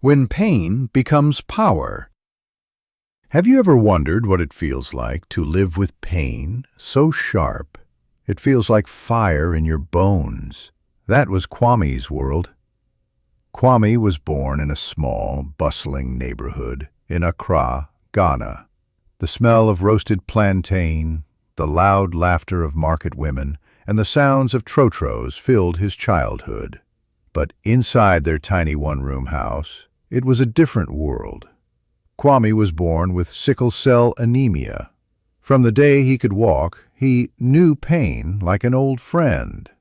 When pain becomes power. Have you ever wondered what it feels like to live with pain so sharp it feels like fire in your bones? That was Kwame's world. Kwame was born in a small, bustling neighborhood in Accra, Ghana. The smell of roasted plantain, the loud laughter of market women, and the sounds of trotros filled his childhood. But inside their tiny one-room house, it was a different world. Kwame was born with sickle cell anemia. From the day he could walk, he knew pain like an old friend.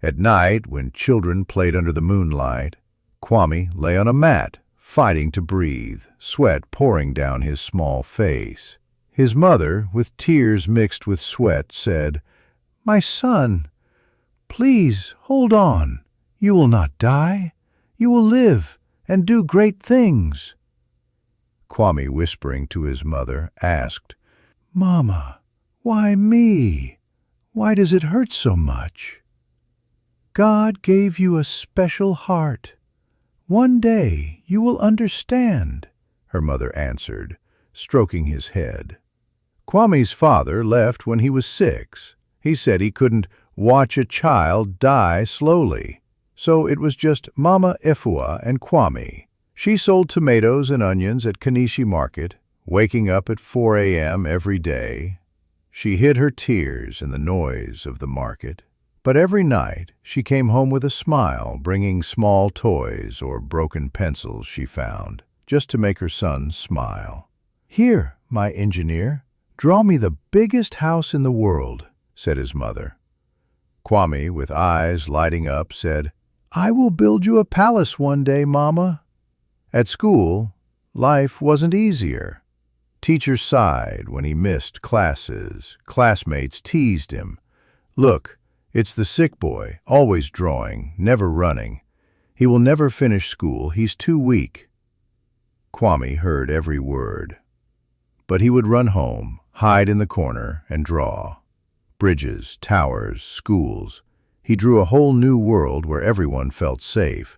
At night, when children played under the moonlight, Kwame lay on a mat, fighting to breathe, sweat pouring down his small face. His mother, with tears mixed with sweat, said, "My son, please hold on. You will not die. You will live and do great things." Kwame, whispering to his mother, asked, "Mama, why me? Why does it hurt so much?" "God gave you a special heart. One day you will understand," her mother answered, stroking his head. Kwame's father left when he was 6. He said he couldn't watch a child die slowly. So it was just Mama Efua and Kwame. She sold tomatoes and onions at Kanishi Market, waking up at 4 a.m. every day. She hid her tears in the noise of the market. But every night she came home with a smile, bringing small toys or broken pencils she found, just to make her son smile. "Here, my engineer, draw me the biggest house in the world," said his mother. Kwame, with eyes lighting up, said, "I will build you a palace one day, Mama." At school, life wasn't easier. Teachers sighed when he missed classes. Classmates teased him. "Look, it's the sick boy, always drawing, never running. He will never finish school, he's too weak." Kwame heard every word. But he would run home, hide in the corner, and draw. Bridges, towers, schools. He drew a whole new world where everyone felt safe.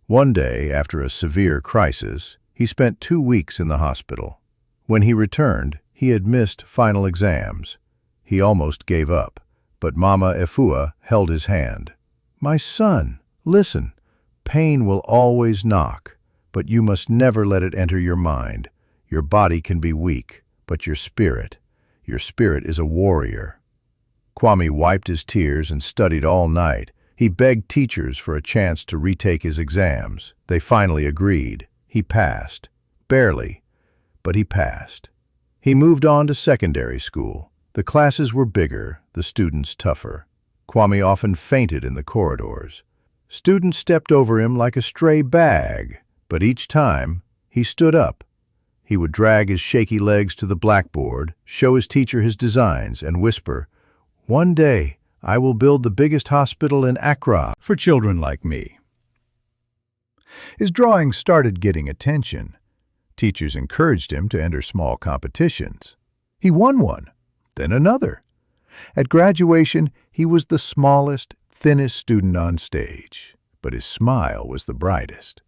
One day, after a severe crisis, he spent 2 weeks in the hospital. When he returned, he had missed final exams. He almost gave up, but Mama Efua held his hand. "My son, listen. Pain will always knock, but you must never let it enter your mind. Your body can be weak, but your spirit is a warrior." Kwame wiped his tears and studied all night. He begged teachers for a chance to retake his exams. They finally agreed. He passed. Barely, but he passed. He moved on to secondary school. The classes were bigger, the students tougher. Kwame often fainted in the corridors. Students stepped over him like a stray bag, but each time he stood up. He would drag his shaky legs to the blackboard, show his teacher his designs, and whisper, "One day, I will build the biggest hospital in Accra for children like me." His drawings started getting attention. Teachers encouraged him to enter small competitions. He won one, then another. At graduation, he was the smallest, thinnest student on stage, but his smile was the brightest.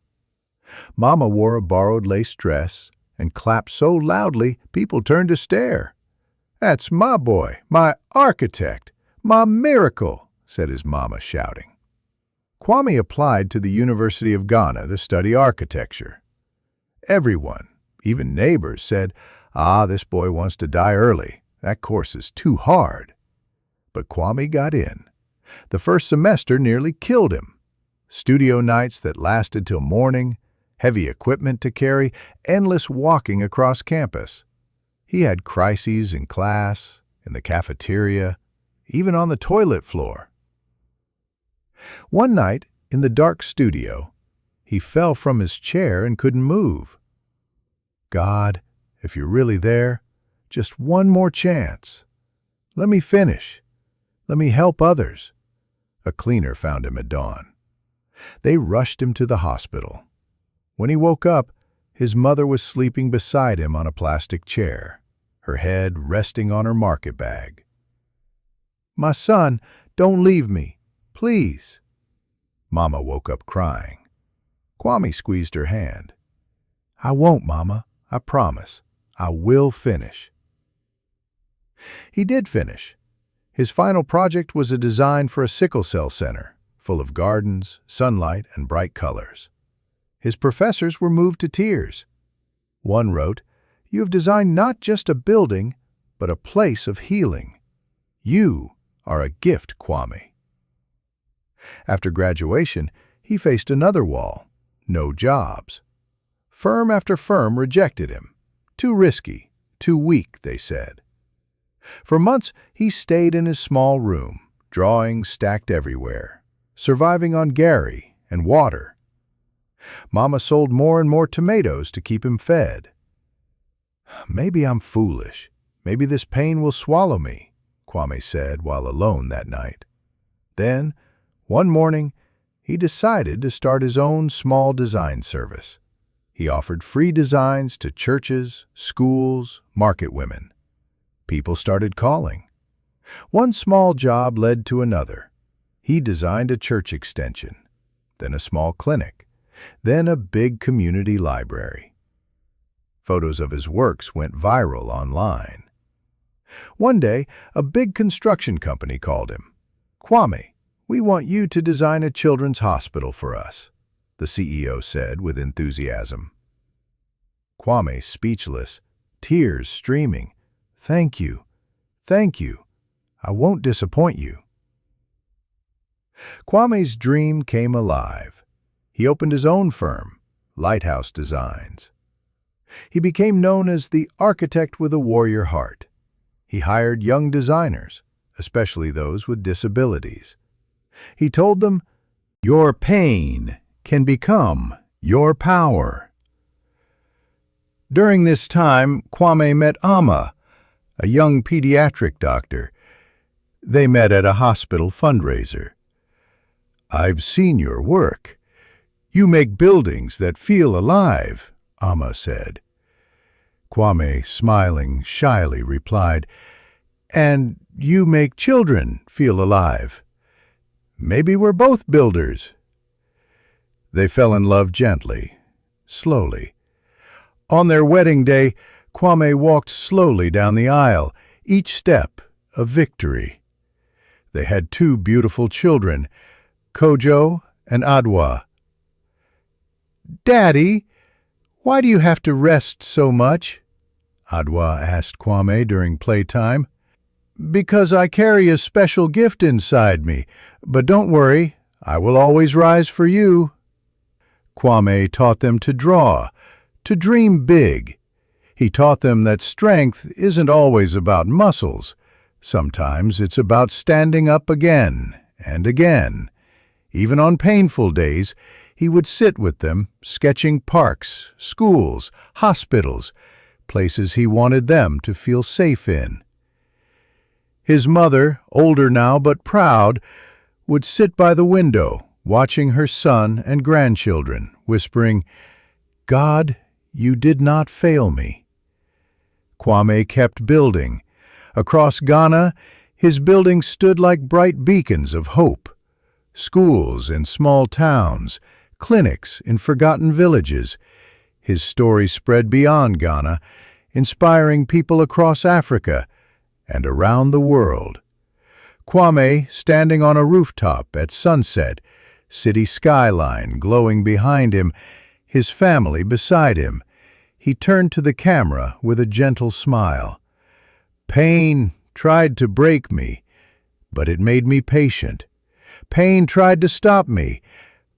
Mama wore a borrowed lace dress and clapped so loudly people turned to stare. "That's my boy, my architect, my miracle," said his mama, shouting. Kwame applied to the University of Ghana to study architecture. Everyone, even neighbors, said, "This boy wants to die early. That course is too hard." But Kwame got in. The first semester nearly killed him. Studio nights that lasted till morning, heavy equipment to carry, endless walking across campus. He had crises in class, in the cafeteria, even on the toilet floor. One night, in the dark studio, he fell from his chair and couldn't move. "God, if you're really there, just one more chance. Let me finish. Let me help others." A cleaner found him at dawn. They rushed him to the hospital. When he woke up, his mother was sleeping beside him on a plastic chair, her head resting on her market bag. "My son, don't leave me, please." Mama woke up crying. Kwame squeezed her hand. "I won't, Mama. I promise. I will finish." He did finish. His final project was a design for a sickle cell center, full of gardens, sunlight, and bright colors. His professors were moved to tears. One wrote, "You have designed not just a building, but a place of healing. You are a gift, Kwame." After graduation, he faced another wall: no jobs. Firm after firm rejected him. Too risky, too weak, they said. For months, he stayed in his small room, drawings stacked everywhere, surviving on Gary and water. Mama sold more and more tomatoes to keep him fed. "Maybe I'm foolish. Maybe this pain will swallow me," Kwame said while alone that night. Then, one morning, he decided to start his own small design service. He offered free designs to churches, schools, market women. People started calling. One small job led to another. He designed a church extension, then a small clinic, then a big community library. Photos of his works went viral online. One day, a big construction company called him. "Kwame, we want you to design a children's hospital for us," the CEO said with enthusiasm. Kwame, speechless, tears streaming. "Thank you. Thank you. I won't disappoint you." Kwame's dream came alive. He opened his own firm, Lighthouse Designs. He became known as the architect with a warrior heart. He hired young designers, especially those with disabilities. He told them, "Your pain can become your power." During this time, Kwame met Amma, a young pediatric doctor. They met at a hospital fundraiser. "I've seen your work. You make buildings that feel alive," Amma said. Kwame, smiling shyly, replied, "And you make children feel alive. Maybe we're both builders." They fell in love gently, slowly. On their wedding day, Kwame walked slowly down the aisle, each step a victory. They had 2 beautiful children, Kojo and Adwa. "Daddy, why do you have to rest so much?" Adwa asked Kwame during playtime. "Because I carry a special gift inside me, but don't worry, I will always rise for you." Kwame taught them to draw, to dream big. He taught them that strength isn't always about muscles. Sometimes it's about standing up again and again. Even on painful days, he would sit with them, sketching parks, schools, hospitals, places he wanted them to feel safe in. His mother, older now but proud, would sit by the window, watching her son and grandchildren, whispering, "God, you did not fail me." Kwame kept building. Across Ghana, his buildings stood like bright beacons of hope. Schools in small towns, clinics in forgotten villages. His story spread beyond Ghana, inspiring people across Africa and around the world. Kwame, standing on a rooftop at sunset, city skyline glowing behind him, his family beside him, he turned to the camera with a gentle smile. "Pain tried to break me, but it made me patient. Pain tried to stop me,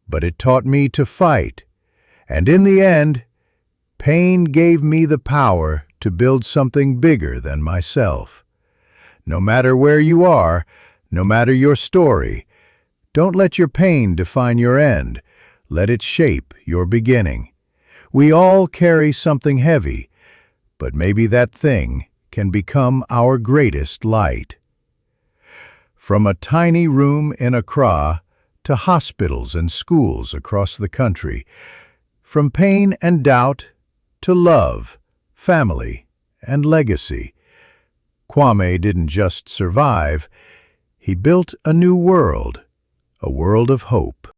but it taught me to fight. And in the end, pain gave me the power to build something bigger than myself." No matter where you are, no matter your story, don't let your pain define your end. Let it shape your beginning. We all carry something heavy, but maybe that thing can become our greatest light. From a tiny room in Accra to hospitals and schools across the country, from pain and doubt to love, family, and legacy, Kwame didn't just survive, he built a new world, a world of hope.